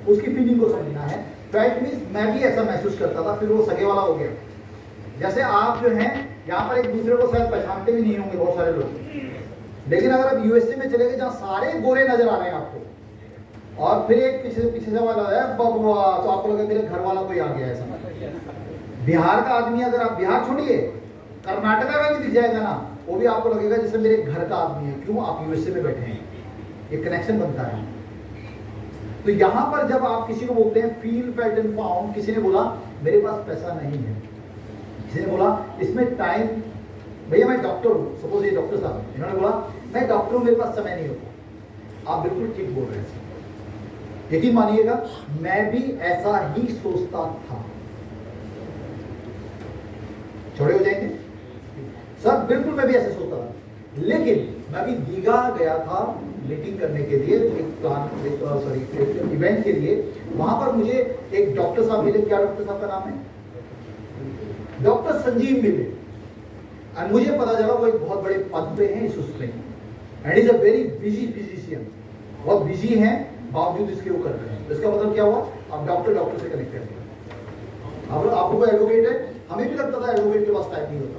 उसकी फीलिंग को समझना है। फेल्ट मीन्स मैं भी ऐसा महसूस करता था, फिर वो सगे वाला हो गया। जैसे आप जो हैं यहाँ पर एक दूसरे को शायद पहचानते भी नहीं होंगे बहुत सारे लोग, लेकिन अगर आप यूएसए में चले गए जहाँ सारे गोरे नजर आ रहे हैं आपको, और फिर एक पीछे से वाला है बबुआ, तो आपको लगे मेरे घर वाला कोई आ गया है समझ। बिहार का आदमी, अगर आप बिहार छोड़िए कर्नाटका का भी दिख जाएगा ना, वो भी आपको लगेगा जैसे मेरे घर का आदमी है। क्यों? आप यूएसए में बैठे हैं, एक कनेक्शन बनता है। तो यहां पर जब आप किसी को बोलते हैं फील फेल्ट एंड फाउंड, किसी ने बोला मेरे पास पैसा नहीं है, किसी ने बोला इसमें टाइम, भैया मैं डॉक्टर हूं, सपोज ये डॉक्टर साहब, इन्होंने बोला मैं डॉक्टर हूं मेरे पास समय नहीं होता। आप बिल्कुल ठीक बोल रहे हैं, यकीन मानिएगा मैं भी ऐसा ही सोचता था। छोड़े हो जाएंगे सर, बिल्कुल मैं भी ऐसे सोचता था, लेकिन मैं भी दीघा गया था मीटिंग करने के लिए, एक इवेंट के लिए। वहां पर मुझे एक डॉक्टर साहब मिले। क्या डॉक्टर साहब का नाम है? डॉक्टर संजीव मिले। और मुझे पता चला वो एक बहुत बड़े पद पे हैं इस उसमें, and is a very busy physician, बहुत बिजी हैं, बावजूद इसके वो कर रहे हैं। इसका मतलब क्या हुआ? आप डॉक्टर से कनेक्ट करेंगे। आपको कोई एडवोकेट है, हमें भी लगता था एडवोकेट के पास टाइम नहीं होता,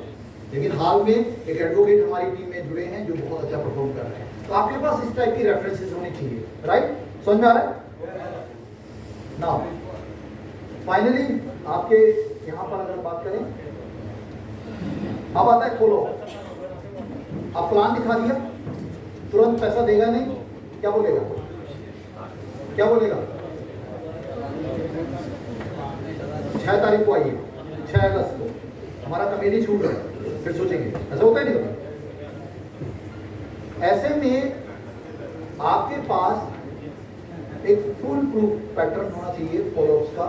लेकिन हाल में एक एडवोकेट हमारी टीम में जुड़े हैं जो बहुत अच्छा परफॉर्म कर रहे हैं। तो आपके पास इस टाइप की रेफरेंसेस होनी चाहिए, राइट? समझ में आ रहा है? नाउ फाइनली आपके यहां पर अगर बात करें, अब आता है खोलो। आप प्लान दिखा दिया, तुरंत पैसा देगा नहीं, क्या बोलेगा? क्या बोलेगा? 6 तारीख को आइए, 6 अगस्त को हमारा कमेटी छूट रहा है, फिर सोचेंगे। ऐसा होता है नहीं होता? ऐसे में आपके पास एक फुल प्रूफ पैटर्न होना चाहिए फॉलोअप्स का।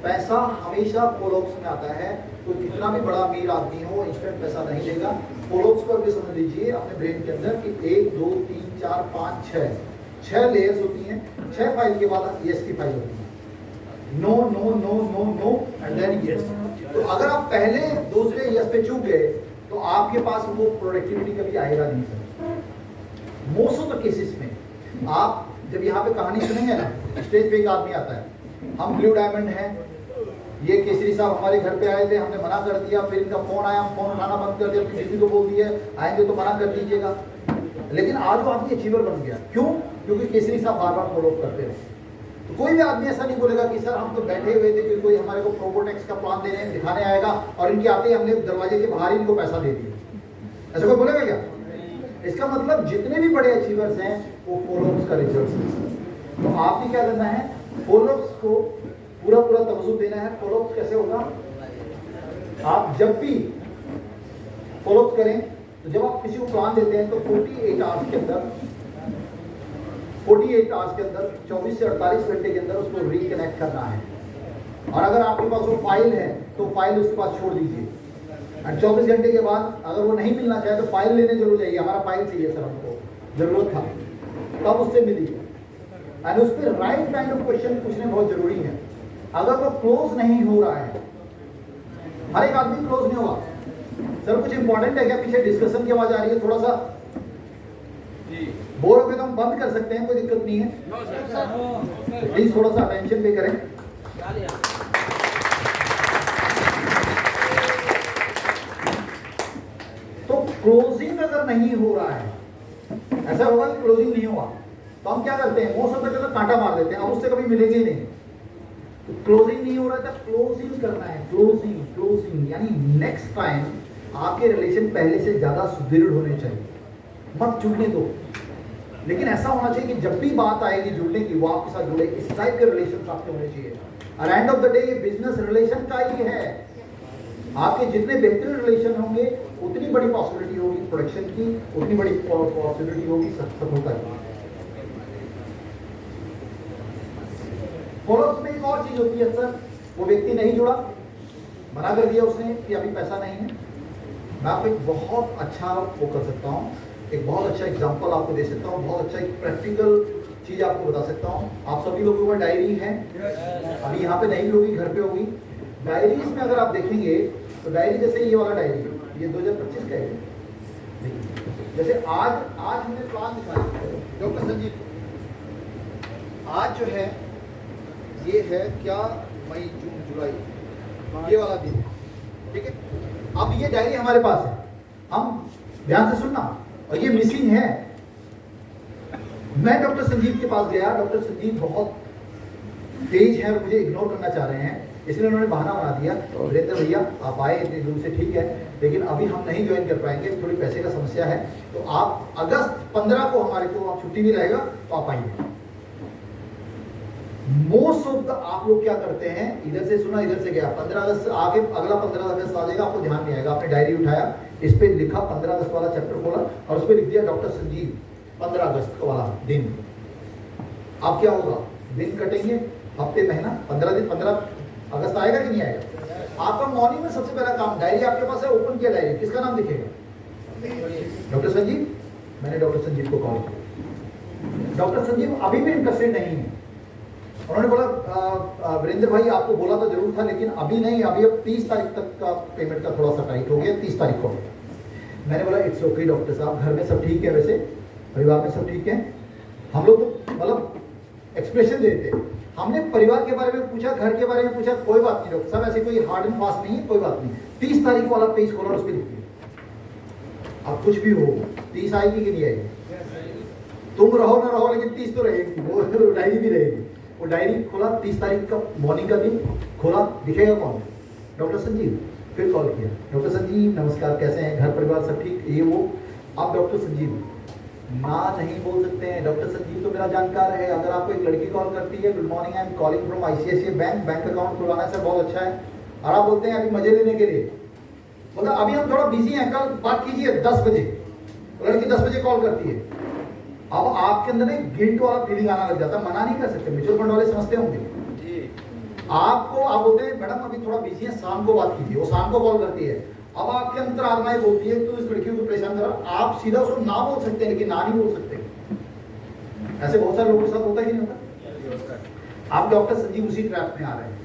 पैसा हमेशा फॉलोअप्स में आता है। कोई कितना भी बड़ा अमीर आदमी हो इंस्टेंट पैसा नहीं देगा। फॉलोअप्स पर भी समझ लीजिए अपने ब्रेन के अंदर कि 1 2 3 4 5 6 लेयर्स होती हैं। 6 फाइल के बाद यस की फाइल होती है। No no no no no and then yes. तो अगर आप पहले दूसरे यस पे चूक गए तो आपके पास वो प्रोडक्टिविटी कभी आएगा नहीं sir. Most of the cases में आप जब यहाँ पे कहानी सुनेंगे ना, स्टेज पे एक आदमी आता है, हम ब्लू डायमंड हैं, ये केसरी साहब हमारे घर पे आए थे, हमने मना कर दिया, फिर इनका फोन आया, हम फोन उठाना बंद कर दिया, फिर किसी को बोल दिया आएंगे तो मना कर दीजिएगा। लेकिन आज वो आदमी अचीवर बन गया। क्यों? क्योंकि केसरी साहब बार बार फॉलो करते रहे। तो कोई भी आदमी ऐसा नहीं बोलेगा कि सर हम तो बैठे हुए थे कि कोई हमारे को प्रोबोटेक्स का प्लान देने दिखाने आएगा और इनके आते ही हमने दरवाजे के बाहर इनको पैसा दे दिया। ऐसा कोई बोलेगा क्या? इसका मतलब जितने भी बड़े अचीवर्स हैं वो फॉलोअप्स का रिजल्ट है। तो आपने क्या करना है? फॉलोअप्स को पूरा तवज्जो देना है। फॉलोअप्स कैसे होगा? आप जब भी फॉलोअप करें तो जब आप किसी को प्लान देते हैं तो 48 आवर्स के अंदर 24 से 48 घंटे के अंदर उसको रिकनेक्ट करना है। और अगर आपके पास वो फाइल है तो फाइल उसके पास छोड़ दीजिए। और 24 घंटे के बाद अगर वो नहीं मिलना चाहे तो फाइल लेने जरूर जाइए। हमारा फाइल चाहिए सर, हमको जरूरत था, तब उससे मिलिए। एंड उस पर राइट काइंड ऑफ क्वेश्चन पूछने बहुत जरूरी है। अगर वो क्लोज नहीं हो रहा है, हर एक आदमी क्लोज नहीं होगा। सर कुछ इंपॉर्टेंट है क्या? पीछे डिस्कशन की आवाज आ रही है, थोड़ा सा बोर हो गए तो हम बंद कर सकते हैं, कोई दिक्कत नहीं है। प्लीज थोड़ा सा अटेंशन पे करें। तो क्लोजिंग अगर नहीं हो रहा है, ऐसा होगा कि क्लोजिंग नहीं हुआ, तो हम क्या करते हैं? मोस्ट ऑफ द टाइम कांटा मार देते हैं, अब उससे कभी मिलेंगे ही नहीं। तो क्लोजिंग नहीं हो रहा था, क्लोजिंग करना है। क्लोजिंग यानी नेक्स्ट टाइम आपके रिलेशन पहले से ज्यादा सुदृढ़ होने चाहिए, मत जुड़ने दो। लेकिन ऐसा होना चाहिए कि जब भी बात आएगी जुड़ने की, वो आपके साथ जुड़े। इस टाइप के रिलेशन आपके होने चाहिए। और एंड ऑफ द डे ये बिजनेस रिलेशन का ही है। आपके जितने बेहतरीन रिलेशन होंगे उतनी बड़ी पॉसिबिलिटी होगी प्रोडक्शन की, उतनी बड़ी पॉसिबिलिटी होगी सफलता की। फॉलोअप्स में एक और चीज होती है सर, वो व्यक्ति नहीं जुड़ा, मना कर दिया उसने कि अभी पैसा नहीं है। मैं आपको एक बहुत अच्छा वो कर सकता हूँ, एक बहुत अच्छा एग्जांपल आपको दे सकता हूँ, बहुत अच्छा एक प्रैक्टिकल चीज आपको बता सकता हूँ। आप सभी लोगों का डायरी है, अभी यहाँ पे नहीं भी होगी, घर पे होगी। डायरीज में अगर आप देखेंगे तो डायरी जैसे ये वाला डायरी, ये 2025 का है। जैसे आज हमने प्लान दिखाया डॉक्टर संजीव, आज जो है ये है क्या, मई जून जुलाई, ये वाला दिन, ठीक है। अब ये डायरी हमारे पास है, हम ध्यान से सुनना, और ये मिसिंग है। मैं डॉक्टर संजीव के पास गया, डॉक्टर संजीव बहुत तेज है और मुझे इग्नोर करना चाह रहे हैं, इसलिए उन्होंने बहाना बना दिया, वीरेंद्र भैया आप आए इतने दूर से, ठीक है, लेकिन अभी हम नहीं ज्वाइन कर पाएंगे, थोड़ी पैसे का समस्या है, तो आप अगस्त 15 को हमारे को आप छुट्टी भी रहेगा तो आप आइए। मोस्ट ऑफ द आप लोग क्या करते हैं, इधर से सुना इधर से गया, 15 अगस्त आके अगला 15 अगस्त आ जाएगा, आपको ध्यान नहीं आएगा, आपने डायरी उठाया, इस पे लिखा 15 अगस्त वाला चैप्टर खोला और उस पे लिख दिया डॉक्टर संजीव 15 अगस्त वाला दिन। अब क्या होगा, दिन कटेंगे, हफ्ते महीना 15 दिन, 15 अगस्त आएगा कि नहीं आएगा। आपका मॉर्निंग में सबसे पहला काम, डायरी आपके पास है, ओपन किया डायरी, किसका नाम दिखेगा, डॉक्टर संजीव। मैंने डॉक्टर संजीव को कॉल किया, डॉक्टर संजीव अभी भी इंटरेस्टेड नहीं है, उन्होंने बोला वीरेंद्र भाई आपको बोला तो जरूर था लेकिन अभी नहीं, अभी अब 30 तारीख तक का पेमेंट का थोड़ा सा टाइट हो गया, 30 तारीख को। मैंने बोला इट्स ओके डॉक्टर साहब, घर में सब ठीक है, वैसे परिवार में सब ठीक है, हम लोग तो मतलब एक्सप्रेशन देते हैं, हमने परिवार के बारे में पूछा, घर के बारे में पूछा, कोई बात नहीं डॉक्टर साहब, ऐसे कोई हार्ड एंड फास्ट नहीं है, कोई बात नहीं। 30 तारीख वाला पेज खोला और उस पर लिख दिया, अब कुछ भी हो 30 आएगी कि नहीं आएगी, तुम रहो ना रहो लेकिन 30 तो रहेगी, वो डायरी भी रहेगी। वो डायरी खोला, 30 तारीख का मॉर्निंग का दिन खोला, दिखेगा कौन, डॉक्टर संजीव। फिर कॉल किया, डॉक्टर संजीव नमस्कार, कैसे हैं, घर परिवार सब ठीक, ये वो। आप डॉक्टर संजीव ना नहीं बोल सकते हैं, डॉक्टर संजीव तो मेरा जानकार है, अगर आपको एक लड़की कॉल करती है, good morning I am calling from ICICI bank, bank account खुलवाना है सर, बहुत अच्छा है, और आप बोलते हैं अभी मजे लेने के लिए, मतलब अभी हम थोड़ा बिजी हैं, कल बात कीजिए 10 बजे, लड़की 10 बजे कॉल करती है। अब आपके अंदर एक गिल्ट वाला फीलिंग आना लग जाता है, मना नहीं कर सकते, म्यूचुअल फंड वाले समझते होंगे आपको, आप बोलते हैं मैडम अभी थोड़ा बिजी है, शाम को बात कीजिए, वो शाम को कॉल करती है, अब आपके अंदर आत्माएं बोलती है तो इस लड़की को परेशान करा, आप सीधा उसको ना बोल सकते हैं लेकिन ना नहीं बोल सकते, ऐसे बहुत सारे लोगों के साथ होता ही नहीं होता। आप डॉक्टर संजीव उसी ट्रैप में आ रहे हैं।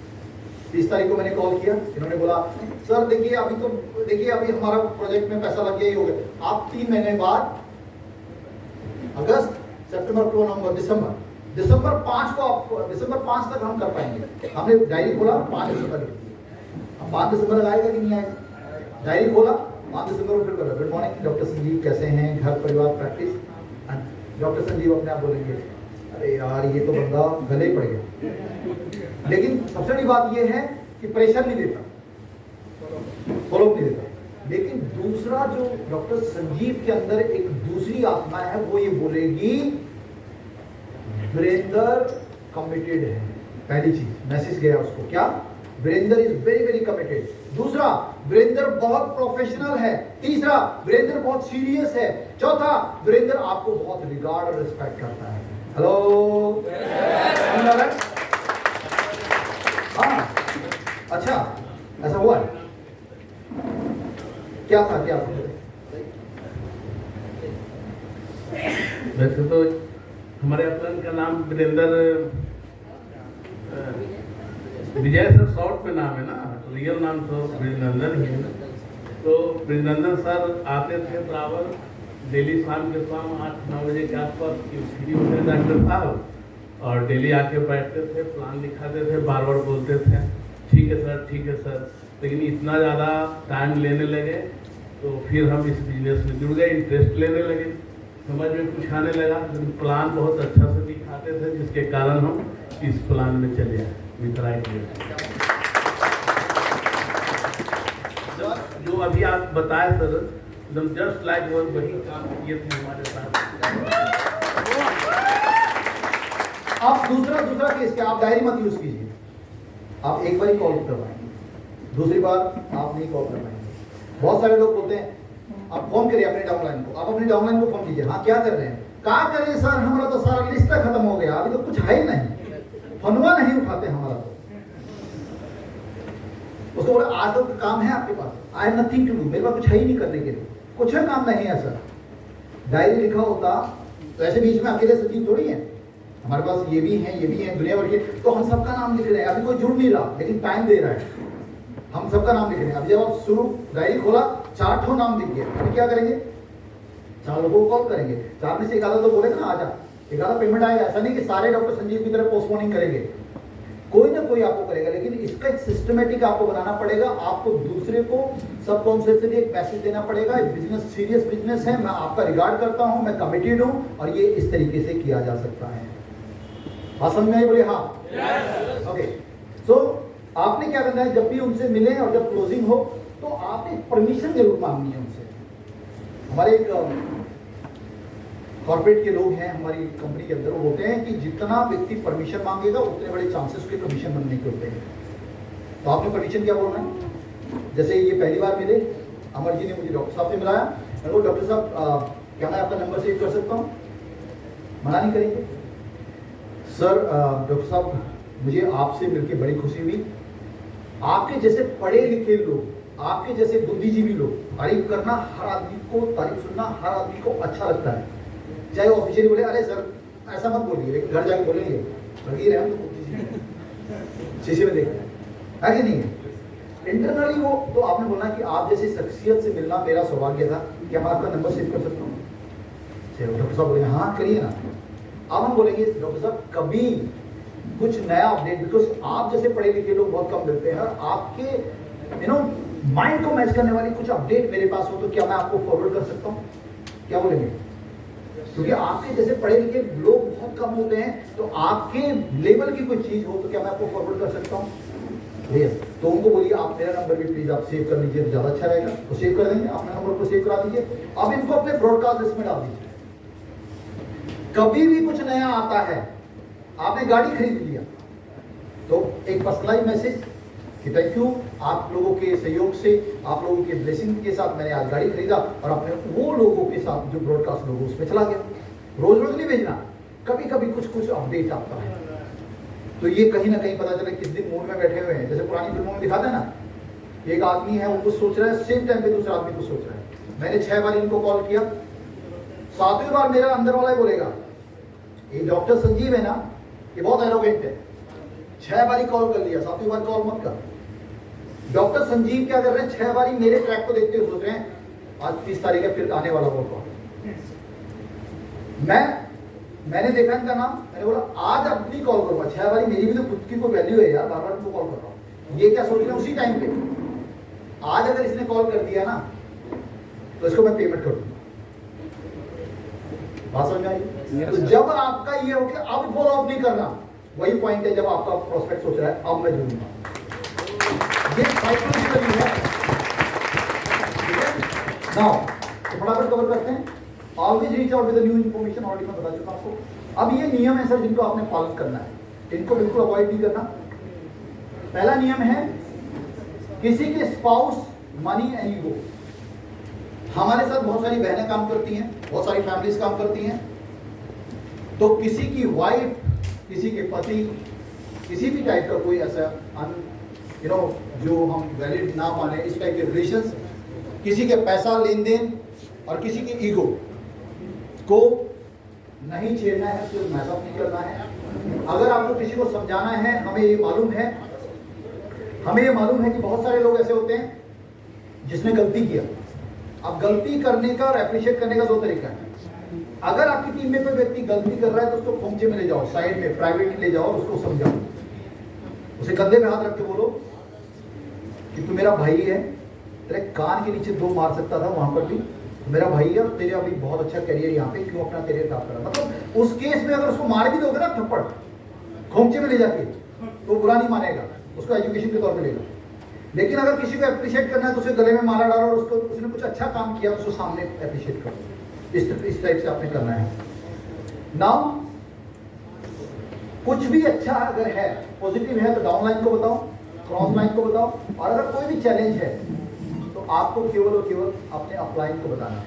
30 तारीख को मैंने कॉल किया, इन्होंने बोला सर देखिए अभी तो देखिए अभी हमारा प्रोजेक्ट में पैसा लग गया ही हो गया, आप 3 महीने बाद अगस्त, सितंबर, अक्टूबर, नवंबर, दिसंबर 5 को आप, दिसंबर 5 तक हम कर पाएंगे। हमने डायरी खोला 5 दिसंबर, अब 5 दिसंबर आएगा कि नहीं आएगा, डायरी खोला 5 दिसंबर को फिर करो, गुड मॉर्निंग डॉक्टर संजीव कैसे हैं, घर परिवार प्रैक्टिस। डॉक्टर संजीव अपने आप बोलेंगे अरे यार ये तो बंदा गले पड़ गया, लेकिन सबसे बड़ी बात ये है कि प्रेशर नहीं देता, फॉलोअप नहीं देता। लेकिन दूसरा जो डॉक्टर संजीव के अंदर एक दूसरी आत्मा है, वो ये बोलेगी वीरेंद्र कमिटेड है। पहली चीज मैसेज गया उसको, क्या, Virender is very very committed. दूसरा, वीरेंद्र बहुत प्रोफेशनल है। तीसरा, वीरेंद्र बहुत सीरियस है। चौथा, वीरेंद्र आपको बहुत रिगार्ड और रिस्पेक्ट करता है। हेलो, हाँ, अच्छा ऐसा हुआ है, क्या था, क्या था? वैसे तो हमारे अपलन का नाम वीरेंद्र विजय सर शॉर्ट पे नाम है ना, रियल नाम तो ब्रिजनंदन ही है ना। तो ब्रिजनंदन सर आते थे बराबर डेली, शाम के शाम 8-9 बजे के आसपास फ्री होते डॉक्टर साहब, और डेली आके बैठते थे, प्लान दिखाते थे, बार बार बोलते थे ठीक है सर ठीक है सर। लेकिन इतना ज़्यादा टाइम लेने लगे तो फिर हम इस बिजनेस में जुड़ गए, इंटरेस्ट लेने लगे, समझ में कुछ आने लगा, लेकिन प्लान बहुत अच्छा से दिखाते थे जिसके कारण हम इस प्लान में चले आए विथ राइट वे। जो अभी आप बताए सर, एकदम जस्ट लाइक वही काम किए थे हमारे साथ। आप दूसरा केस क्या, आप डायरी मत यूज कीजिए, आप एक बार ही कॉल करवाएंगे, दूसरी बार आप नहीं कॉल करवाएंगे। बहुत सारे लोग बोलते हैं आप फोन करिए अपने डाउनलाइन को, आप अपने डाउनलाइन को फोन कीजिए, हाँ क्या कर रहे हैं, क्या करें सर हमारा तो सारा लिस्ट खत्म हो गया, अभी तो कुछ है ही नहीं, फनवा नहीं उठाते हमारा तो। उसको बोले आज तो काम है आपके पास, I have nothing to do, मेरे पास कुछ है ही नहीं करने के लिए, कुछ है काम नहीं है सर। डायरी लिखा होता तो ऐसे बीच में अकेले सचिव थोड़ी है, हमारे पास ये भी हैं दुनिया भर के, तो हम सबका नाम लिख रहे हैं। अभी कोई जुड़ नहीं रहा लेकिन टाइम दे रहा है, हम सबका नाम लिख रहे हैं। अभी जब आप शुरू डायरी खोला 4 ठो नाम दिख गए, अभी क्या करेंगे, 4 लोगों को कॉल करेंगे, 4 में से एक आधा तो बोलेगा ना आजा, एक आधा पेमेंट आएगा। ऐसा नहीं कि सारे डॉक्टर संजीव की तरह पोस्टपोनिंग करेंगे, कोई ना कोई आपको करेगा, लेकिन इसका एक सिस्टमेटिक आपको बनाना पड़ेगा। आपको दूसरे को सबकॉन्शियसली एक मैसेज देना पड़ेगा, बिजनेस सीरियस बिजनेस है, मैं आपका रिगार्ड करता हूं, मैं कमिटेड हूं, और ये इस तरीके से किया जा सकता है। बात समझ में आई? बोले हाँ। ओके, सो आपने क्या करना है, जब भी उनसे मिले और जब क्लोजिंग हो तो आपने परमिशन जरूर मांगनी है उनसे। हमारे एक कॉर्पोरेट के लोग हैं हमारी कंपनी के अंदर, वो बोलते हैं कि जितना व्यक्ति परमिशन मांगेगा उतने बड़े चांसेस उसके कमीशन बनने के होते हैं। तो आपने परमिशन क्या बोलना है? जैसे ये पहली बार मिले, अमर जी ने मुझे डॉक्टर साहब से मिलाया, मैं बोला डॉक्टर साहब क्या मैं आपका नंबर सेव कर सकता हूँ? मना नहीं करेंगे। सर डॉक्टर साहब मुझे आपसे मिलकर बड़ी खुशी हुई, आपके जैसे पढ़े लिखे लोग, आपके जैसे बुद्धिजीवी लोग, तारीफ करना हर आदमी को, तारीफ सुनना हर आदमी को अच्छा लगता है। चाहे वो ऑफिशियली बोले अरे सर ऐसा मत बोलिए, लेकिन घर जाके बोलेंगे लगी रहे हम तो बुद्धिजीवी शीशे में देख रहे हैं कि नहीं है। इंटरनली वो तो आपने बोलना कि आप जैसी शख्सियत से मिलना मेरा सौभाग्य था, क्या मैं आपका नंबर सेव कर सकता हूँ? डॉक्टर साहब बोलेंगे हाँ करिए ना। अब हम बोलेंगे डॉक्टर साहब कभी कुछ नया अपडेट, बिकॉज आप जैसे पढ़े लिखे लोग बहुत कम मिलते हैं, और आपके माइंड को मैच करने वाली कुछ अपडेट मेरे पास हो तो क्या मैं आपको फॉरवर्ड कर सकता हूँ? क्या बोलेंगे? क्योंकि आपके जैसे पढ़े लिखे लोग बहुत कम होते हैं, तो आपके लेवल की कोई चीज हो तो क्या मैं आपको फॉरवर्ड कर सकता हूँ? तो उनको बोलिए आप मेरा नंबर भी प्लीज आप सेव कर लीजिए तो ज्यादा अच्छा रहेगा। तो सेव कर देंगे, अपने नंबर को सेव करा दीजिए। अब इनको अपने ब्रॉडकास्ट लिस्ट में डाल दीजिए। कभी भी कुछ नया आता है, आपने गाड़ी खरीद लिया तो एक पर्सनलाइज मैसेज कि थैंक यू, आप लोगों के सहयोग से, आप लोगों के ब्लेसिंग के साथ मैंने आज गाड़ी खरीदा, और अपने वो लोगों के साथ जो ब्रॉडकास्ट लोगों उसमें चला गया। रोज रोज नहीं भेजना, कभी कभी कुछ कुछ अपडेट आता है, तो ये कहीं ना कहीं पता चले किस दिन मूड में बैठे हुए हैं। जैसे पुरानी फिल्मों में दिखाते हैं ना, एक आदमी है वो कुछ सोच रहा है, सेम टाइम पे दूसरा आदमी कुछ सोच रहा है। मैंने 6 बार इनको कॉल किया, 7वीं बार मेरा अंदर वाला ही बोलेगा ये डॉक्टर संजीव है ना, ये बहुत एरोगेंट है, 6 बारी कॉल कर लिया, 7वीं बार कॉल मत कर। डॉक्टर संजीव क्या कर रहे हैं, 6 बारी मेरे ट्रैक को देखते हुए सोच रहे हैं आज 30 तारीख है, फिर आने वाला वो। मैंने देखा इनका नाम, मैंने बोला आज अपनी कॉल करूंगा, 6 बारी मेरी भी तो खुद की कोई वैल्यू है यार, बार बार इनको कॉल कर रहा हूँ। ये क्या सोच रहे हैं उसी टाइम पे, आज अगर इसने कॉल कर दिया ना तो इसको मैं पेमेंट कर दूंगा। बात समझ आई? तो जब आपका ये हो कि अब फॉलो अप नहीं करना, वही पॉइंट है जब आपका प्रोस्पेक्ट सोच रहा है अब मैं जुड़ूंगा। ये साइकोलॉजिकली है। नाउ तो फटाफट कवर करते हैं। Always reach out with new information, already मैं बता चुका आपको। अब ये नियम है सर जिनको आपने पालन करना है, इनको बिल्कुल अवॉइड नहीं करना। पहला नियम है किसी के स्पाउस, मनी एंड ईगो। हमारे साथ बहुत सारी बहनें काम करती हैं, बहुत सारी फैमिलीज काम करती हैं, तो किसी की वाइफ, किसी के पति, किसी भी टाइप का कोई ऐसा जो हम वैलिड ना माने, इस टाइप के रिलेशंस, किसी के पैसा लेन देन और किसी की ईगो को नहीं छेड़ना है, सिर्फ मैसअप नहीं करना है। अगर आपको किसी को समझाना है, हमें ये मालूम है कि बहुत सारे लोग ऐसे होते हैं जिसने गलती किया। अब गलती करने का और एप्रिशिएट करने का 2 तरीका है। अगर आपकी टीम में कोई व्यक्ति गलती कर रहा है तो उसको खोमचे में ले जाओ, साइड में प्राइवेटली ले जाओ, उसको समझाओ, उसे कंधे पे हाथ रख के बोलो कि तू मेरा भाई है, तेरे कान के नीचे 2 मार सकता था वहां पर भी, मेरा भाई है, तेरे अभी बहुत अच्छा करियर यहाँ पे, क्यों अपना करियर खराब करा। मतलब उस केस में अगर उसको मार भी दोगे ना थप्पड़ खोमचे में ले जाके, तो बुरा नहीं मानेगा, उसको एजुकेशन के तौर पे लेगा। लेकिन अगर किसी को अप्रिशिएट करना है तो उसे गले में माला डालो और उसको, उसने कुछ अच्छा काम किया उसको सामने अप्रिशिएट करो। इस टाइप से आपने करना है। नाउ कुछ भी अच्छा अगर है, पॉजिटिव है, तो डाउन लाइन को बताओ, क्रॉस लाइन को बताओ, और अगर कोई भी चैलेंज है तो आपको केवल और केवल अपने अपलाइन को बताना है।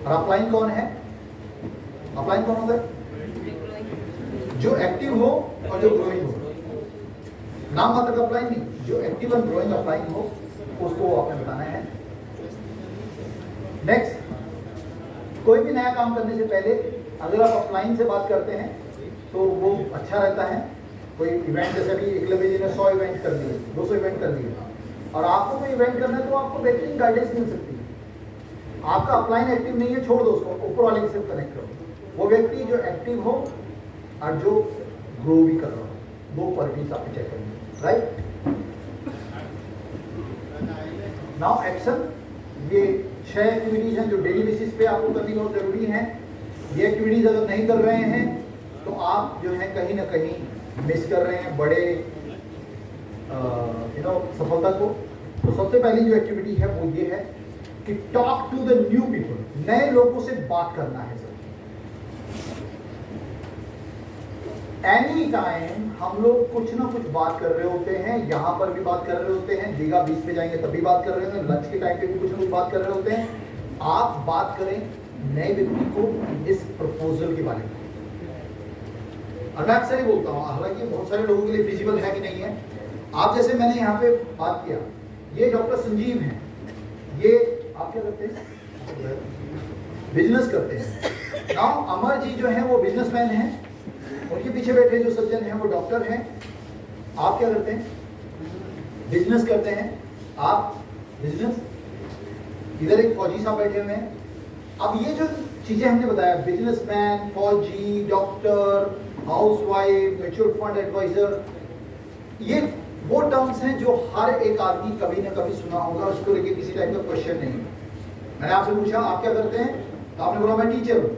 और अपलाइन कौन है? अपलाइन कौन होता है? जो एक्टिव हो और जो ग्रोइंग हो। नाम मात्र का अपलाइन नहीं, जो एक्टिव और ग्रोइंग अपलाइन हो उसको आपने बताना है। नेक्स्ट, कोई भी नया काम करने से पहले अगर आप अपलाइन से बात करते हैं तो वो अच्छा रहता है। कोई इवेंट, जैसे अभी एकलव्य जी ने 100 इवेंट कर लिए, 200 इवेंट कर लिए, और आपको कोई इवेंट करना है तो आपको बेहतरीन गाइडेंस मिल सकती है। आपका अपलाइन एक्टिव नहीं है, छोड़ दो उसको, ऊपर वाले के साथ कनेक्ट करो। वो व्यक्ति जो एक्टिव हो और जो ग्रो भी कर रहा हो, 2 क्वालिटीज आपको चेक करनी, राइट। नाउ एक्शन, ये 6 एक्टिविटीज हैं जो डेली बेसिस पे आपको करनी बहुत जरूरी है। ये एक्टिविटीज अगर नहीं कर रहे हैं तो आप जो है कहीं ना कहीं मिस कर रहे हैं बड़े सफलता को। तो सबसे पहली जो एक्टिविटी है वो ये है कि talk to the new people, नए लोगों से बात करना है सर। एनी टाइम हम लोग कुछ ना कुछ बात कर रहे होते हैं, यहां पर भी बात कर रहे होते हैं, दीघा बीच पे जाएंगे तब भी बात कर रहे होते हैं, लंच के टाइम पे भी कुछ ना कुछ बात कर रहे होते हैं। आप बात करें नए व्यक्ति को इस प्रपोजल के बारे में। और मैं अक्सर ही बोलता हूं, हालांकि बहुत सारे लोगों के लिए फिजिबल है कि नहीं है। आप जैसे मैंने यहाँ पे बात किया, ये डॉक्टर संजीव हैं, ये आप क्या करते हैं, बिजनेस करते हैं। नाउ अमर जी जो है वो बिजनेसमैन हैं, उनके पीछे बैठे जो सज्जन हैं वो डॉक्टर हैं। आप क्या करते हैं, बिजनेस करते हैं। आप बिजनेस, इधर एक फौजी साहब बैठे हुए हैं। अब ये जो चीजें हमने बताया, बिजनेसमैन, फौजी, doctor, housewife, mutual fund advisor, ये वो टर्म्स हैं जो हर एक आदमी कभी ना कभी सुना होगा, उसको लेके किसी टाइप का क्वेश्चन नहीं है। मैंने आपसे पूछा आप क्या करते हैं, तो आपने बोला मैं टीचर हूं।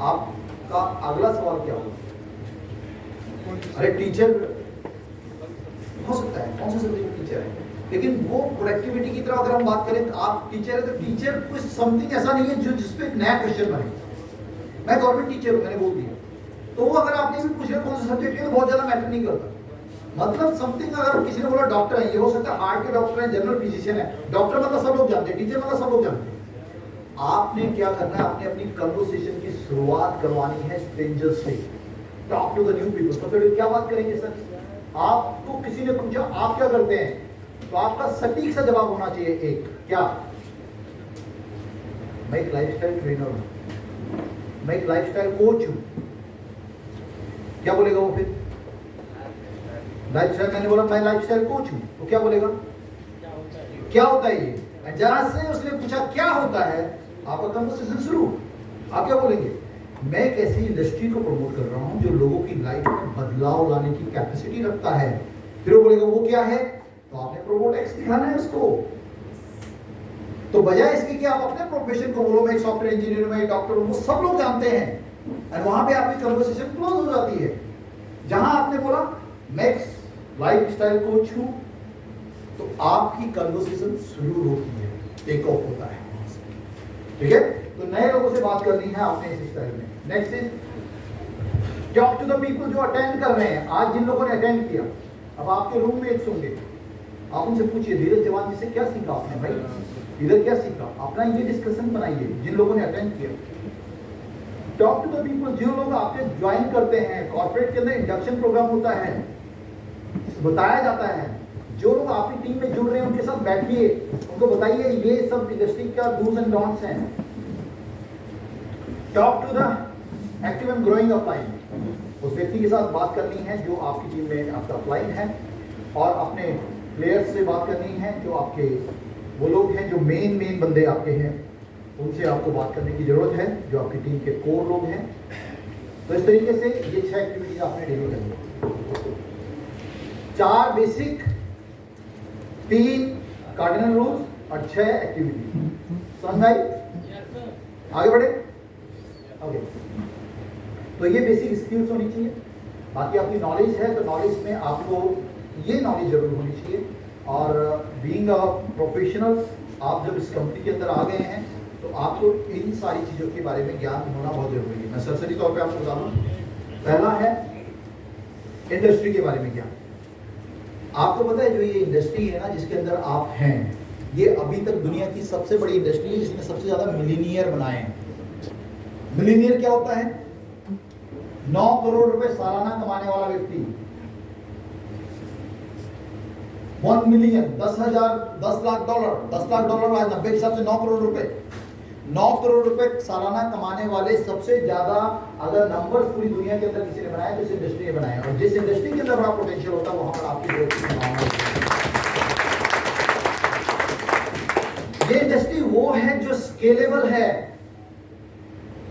आपका अगला सवाल क्या होगा, अरे टीचर हो सकता है, कौन से सब्जेक्ट टीचर है, लेकिन वो प्रोडक्टिविटी की तरफ अगर हम बात करें, तो आप टीचर है तो टीचर कुछ समथिंग ऐसा नहीं है जो जिसपे एक नया क्वेश्चन बने। मैं गवर्नमेंट टीचर हूं, मैंने बोल दिया, तो वो अगर आपने भी पूछ लिया कौन सा सब्जेक्ट है तो बहुत ज्यादा मैटर नहीं करता। मतलब समथिंग, अगर किसी ने बोला डॉक्टर है, ये हो सकता है हार्ट के डॉक्टर है, जनरल फिजिशियन है। डॉक्टर मतलब सब लोग जानते हैं, टीचर मतलब सब लोग जानते हैं। आपने क्या करना है, आपने अपनी कन्वर्सेशन की शुरुआत करवानी है स्ट्रेंजर्स से। Talk to the new people. तो फिर क्या बात करेंगे सर, आपको किसी ने पूछा आप क्या करते हैं, तो आपका सटीक सा जवाब होना चाहिए एक, क्या, मैं एक लाइफस्टाइल ट्रेनर हूं, मैं एक लाइफस्टाइल कोच हूं। क्या बोलेगा वो फिर, लाइफस्टाइल, मैंने बोला मैं लाइफस्टाइल कोच हूं, तो क्या बोलेगा, क्या होता है ये। जरा से उसने पूछा क्या होता है, आपका कन्वर्सेशन शुरू। आप क्या बोलेंगे, मैं एक ऐसी इंडस्ट्री को प्रमोट कर रहा हूं जो लोगों की लाइफ में बदलाव लाने की कैपेसिटी रखता है। फिर वो बोलेगा वो क्या है, तो आपने प्रोमोट एक्स दिखाना है उसको। तो बजाय इसके कि आप अपने प्रोफेशन को बोलो, मैं एक सॉफ्टवेयर इंजीनियर हूं, मैं एक डॉक्टर हूं, वो सब लोग जानते हैं, और वहां पे आपकी कन्वर्सेशन क्लोज हो जाती है। जहां आपने बोला मैं एक लाइफस्टाइल कोच हूं, तो आपकी कन्वर्सेशन शुरू होती है, टेक ऑफ होता है। ठीक है, तो नए लोगों से बात करनी है आपने इस स्टाइल में। Next is talk to the people जो अटेंड कर रहे हैं। आज जिन लोगों ने अटेंड किया, अब आपके रूम में एक होंगे, आप उनसे पूछिए धीरज जवान जी से क्या सीखा आपने भाई, इधर क्या सीखा, अपना ये डिस्कशन बनाइए जिन लोगों ने अटेंड किया। टॉक टू द पीपल, जो लोग आपके ज्वाइन करते हैं, कॉर्पोरेट के अंदर इंडक्शन प्रोग्राम होता है, बताया जाता है, जो लोग आपकी टीम में जुड़ रहे हैं उनके साथ बैठिए, उनको बताइए ये सब इंडस्ट्री का डूज एंड डोंट्स हैं। Talk to the active and growing upline, उस व्यक्ति के साथ बात करनी है जो आपकी टीम में आपका अपलाइन है, और अपने प्लेयर्स से बात करनी है जो आपके वो लोग हैं जो मेन बंदे आपके हैं, उनसे आपको बात करने की जरूरत है जो आपकी टीम के कोर लोग हैं। तो इस तरीके से ये 6 एक्टिविटीज आपने डेली करनी, 4 बेसिक, 3 कार्डिनल रूल्स और 6 एक्टिविटी। समझ आई, आगे बढ़े। ओके, तो ये बेसिक स्किल्स होनी चाहिए। बाकी आपकी नॉलेज है तो नॉलेज में आपको ये नॉलेज जरूर होनी चाहिए, और बीइंग अ प्रोफेशनल, आप जब इस कंपनी के अंदर आ गए हैं तो आपको इन सारी चीज़ों के बारे में ज्ञान होना बहुत जरूरी है। मैं सरसरी तौर पे आपको बता दूं, पहला है इंडस्ट्री के बारे में ज्ञान। आपको पता है जो ये इंडस्ट्री है ना जिसके अंदर आप हैं, ये अभी तक दुनिया की सबसे बड़ी इंडस्ट्री है जिसने सबसे ज्यादा मिलीनियर बनाए हैं। मिलीनियर क्या होता है, 9 करोड़ रुपए सालाना कमाने वाला व्यक्ति। 1 million, 10 lakh dollar, 10 lakh dollar आज 90 के हिसाब से 9 करोड़ रुपए। 9 करोड़ रुपए सालाना कमाने वाले सबसे ज्यादा अगर नंबर्स पूरी दुनिया के अंदर किसी ने बनाया तो इस इंडस्ट्री ने बनाया, और जिस इंडस्ट्री के अंदर बड़ा पोटेंशियल होता है वहां पर आपकी ग्रोथ की संभावना होती है। ये इंडस्ट्री वो है जो स्केलेबल है,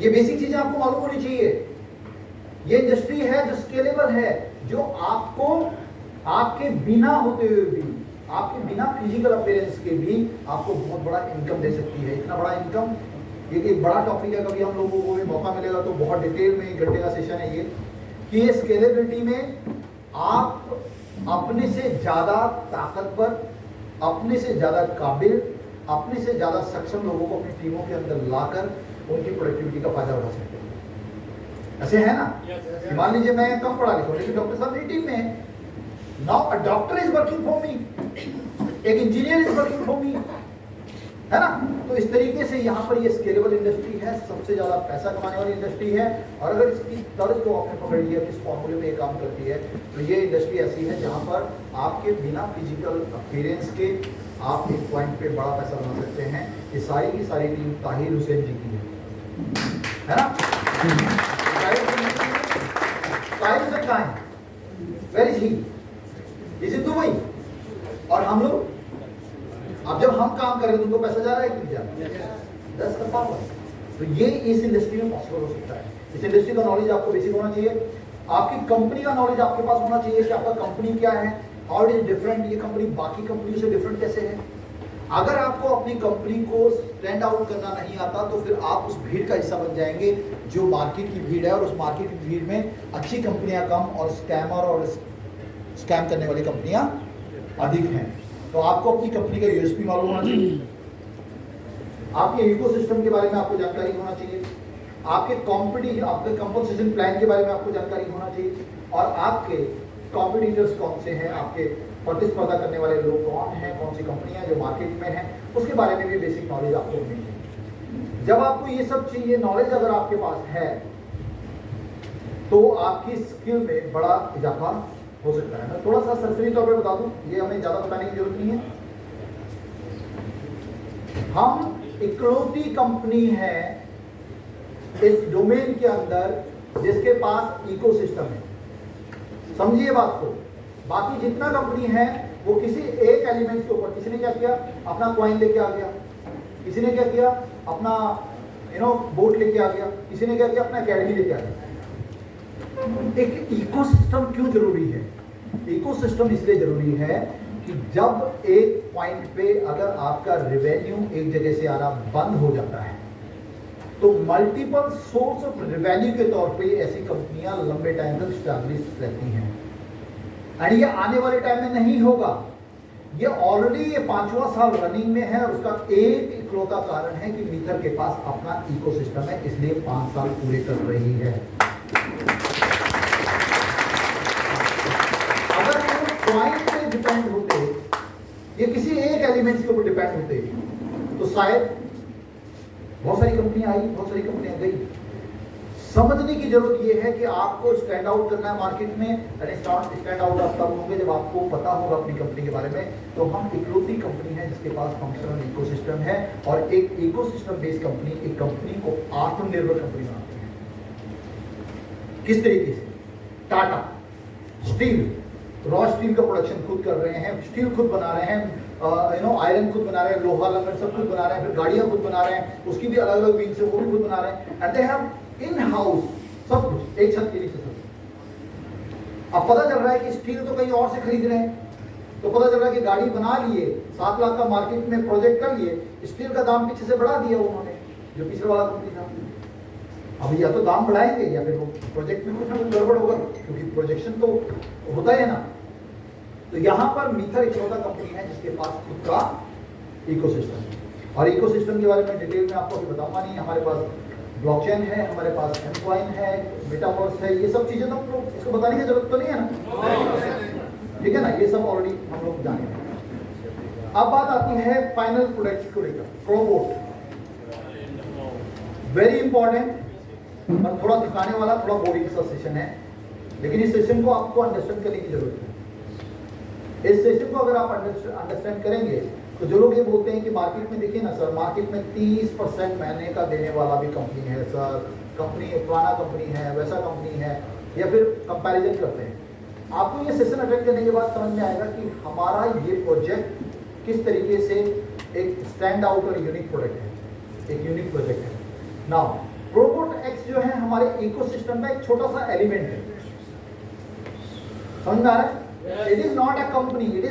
ये बेसिक चीजें आपको मालूम होनी चाहिए। ये इंडस्ट्री है जो स्केलेबल है, जो आपको आपके बिना होते हुए भी, आपके बिना फिजिकल अपीयरेंस के भी आपको बहुत बड़ा इनकम दे सकती है। इतना बड़ा इनकम, ये एक बड़ा टॉपिक है, कभी हम लोगों को भी मौका मिलेगा तो बहुत डिटेल में 1 घंटे का सेशन है ये, कि ये स्केलेबिलिटी में आप अपने से ज़्यादा ताकतवर, अपने से ज़्यादा काबिल, अपने से ज़्यादा सक्षम लोगों को अपनी टीमों के अंदर लाकर उनकी प्रोडक्टिविटी का फायदा उठा सकते हैं। ऐसे है ना? मान लीजिए मैं कम पढ़ा लिखा हूं लेकिन डॉक्टर साहब मेरी टीम में है। Now a doctor is working for me, एक engineer is working for me, है ना? तो इस तरीके से यहाँ पर ये स्केलेबल इंडस्ट्री है, सबसे ज्यादा पैसा कमाने वाली इंडस्ट्री है। और अगर इसकी तर्ज को आपने पकड़ लिया, किस फॉर्मूले पे ये काम करती है, तो ये इंडस्ट्री ऐसी है जहाँ पर आपके बिना फिजिकल अपीयरेंस के आप एक पॉइंट पे बड़ा पैसा बना सकते हैं। ये सारी की सारी टीम ताहिर हुसैन जी की है ना? ताहिर हुसैन कहाँ है? Where is he? Is in Dubai. और हम लोग अब जब हम काम कर रहे हैं तो उनको पैसा जा रहा है कि नहीं जा रहा है? 10 का पावर। तो ये इस इंडस्ट्री में पॉसिबल हो सकता है। इस इंडस्ट्री का नॉलेज आपको बेसिक होना चाहिए, आपकी कंपनी का नॉलेज आपके पास होना चाहिए कि आपका कंपनी क्या है, हाउ इज डिफरेंट, ये कंपनी बाकी कंपनी से डिफरेंट कैसे है। अगर आपको अपनी कंपनी को स्टैंड आउट करना नहीं आता तो फिर आप उस भीड़ का हिस्सा बन जाएंगे जो मार्केट की भीड़ है, और उस मार्केट की भीड़ में अच्छी कंपनियां कम और स्कैमर और स्कैम करने वाली कंपनियां अधिक हैं। तो आपको अपनी कंपनी का यूएसपी मालूम होना चाहिए, आपके इकोसिस्टम के बारे में आपको जानकारी होना चाहिए, आपके आपके कंपनसेशन प्लान के बारे में आपको जानकारी होना चाहिए, और आपके कॉम्पिटिटर्स कौन से हैं, आपके प्रतिस्पर्धा करने वाले लोग कौन हैं, कौन सी कंपनियां जो मार्केट में हैं, उसके बारे में भी बेसिक नॉलेज आपको होनी चाहिए। जब आपको ये सब चाहिए नॉलेज अगर आपके पास है तो आपकी स्किल में बड़ा इजाफा हो सकता है। मैं थोड़ा सा सरसरी तौर पे बता दूं, ये हमें ज्यादा बताने की जरूरत नहीं है। हम इकलौती कंपनी है इस डोमेन के अंदर जिसके पास इकोसिस्टम है। समझिए बात को, बाकी जितना कंपनी है वो किसी एक एलिमेंट के ऊपर, किसी ने क्या किया, अपना कॉइन लेके आ गया, किसी ने क्या किया, अपना बोट लेके आ गया, किसी ने क्या किया, अपना एकेडमी लेके आ गया। एक इकोसिस्टम क्यों जरूरी है? इकोसिस्टम इसलिए जरूरी है कि जब एक पॉइंट पे अगर आपका रेवेन्यू एक जगह से आना बंद हो जाता है तो मल्टीपल सोर्स ऑफ रेवेन्यू के तौर पे ऐसी कंपनियां लंबे टाइम तक स्टैब्लिश रहती हैं। और ये आने वाले टाइम में नहीं होगा, ये ऑलरेडी ये 5वां साल रनिंग में है, और उसका एक इकलौता कारण है कि मीथर के पास अपना इकोसिस्टम है, इसलिए 5 साल पूरे कर रही है। अगर वो पॉइंट पे डिपेंड होते, ये किसी एक एलिमेंट के ऊपर डिपेंड होते, तो शायद बहुत सारी कंपनियां आई, बहुत सारी कंपनियां गई। समझने की जरूरत यह है कि आपको स्टैंड आउट करना है मार्केट में। स्टैंड आउट आप तब होंगे जब आपको पता होगा अपनी कंपनी के बारे में। तो हम इकलौती कंपनी है जिसके पास फंक्शनल इकोसिस्टम है, और एक इकोसिस्टम बेस्ड कंपनी एक कंपनी को आत्मनिर्भर कंपनी बनाती है। किस तरीके से? टाटा स्टील, रॉ स्टील का प्रोडक्शन खुद कर रहे हैं, स्टील खुद बना रहे हैं, आयरन खुद बना रहे हैं, लोहा लंगर सब खुद बना रहे हैं, फिर गाड़ियां खुद बना रहे हैं, उसकी भी अलग अलग विंग्स है, वो भी खुद बना रहे हैं। And they have in house सब कुछ, एक छत के नीचे सब। अब पता चल रहा है कि स्टील तो कहीं और से खरीद रहे हैं, तो पता चल रहा है कि गाड़ी बना लिए, 7 लाख का मार्केट में प्रोजेक्ट कर लिए, स्टील का दाम पीछे से बढ़ा दिया उन्होंने, जो पिछले वाला कंपनी था। अब या तो दाम बढ़ाएंगे या फिर वो प्रोजेक्ट में कुछ ना कुछ गड़बड़ होगा, क्योंकि प्रोजेक्शन तो होता है ना। तो यहाँ पर मीथर इकलौता कंपनी है जिसके पास खुद का इकोसिस्टम है, और इकोसिस्टम के बारे में डिटेल में आपको अभी बताऊंगा नहीं। हमारे पास ब्लॉकचेन है, हमारे पास एमकॉइन है, मेटावर्स है, ये सब चीजें तो हम लोग इसको बताने की जरूरत तो नहीं है ना, ठीक है ना, ये सब ऑलरेडी हम लोग जाने हैं। अब बात आती है फाइनल प्रोडक्ट को लेकर, प्रोबोट। वेरी इंपॉर्टेंट और थोड़ा दिखाने वाला, थोड़ा बोरिंग सा सेशन है, लेकिन इस सेशन को आपको अंडरस्टैंड करने की जरूरत है। इस सेशन को अगर आप अंडरस्टैंड करेंगे तो जो लोग ये बोलते हैं कि मार्केट में, देखिए ना सर, मार्केट में 30% महीने का देने वाला भी कंपनी है सर, कंपनी पुराना कंपनी है, वैसा कंपनी है, या फिर कंपैरिजन करते हैं। आपको ये सेशन अटेंड करने के बाद समझ में आएगा कि हमारा ये प्रोजेक्ट किस तरीके से एक स्टैंड आउट और यूनिक प्रोडक्ट है, एक यूनिक प्रोजेक्ट है। नाउ प्रोबोट एक्स जो है हमारे इकोसिस्टम का एक छोटा सा एलिमेंट है। समझ में आ रहा है? It is not a company, it is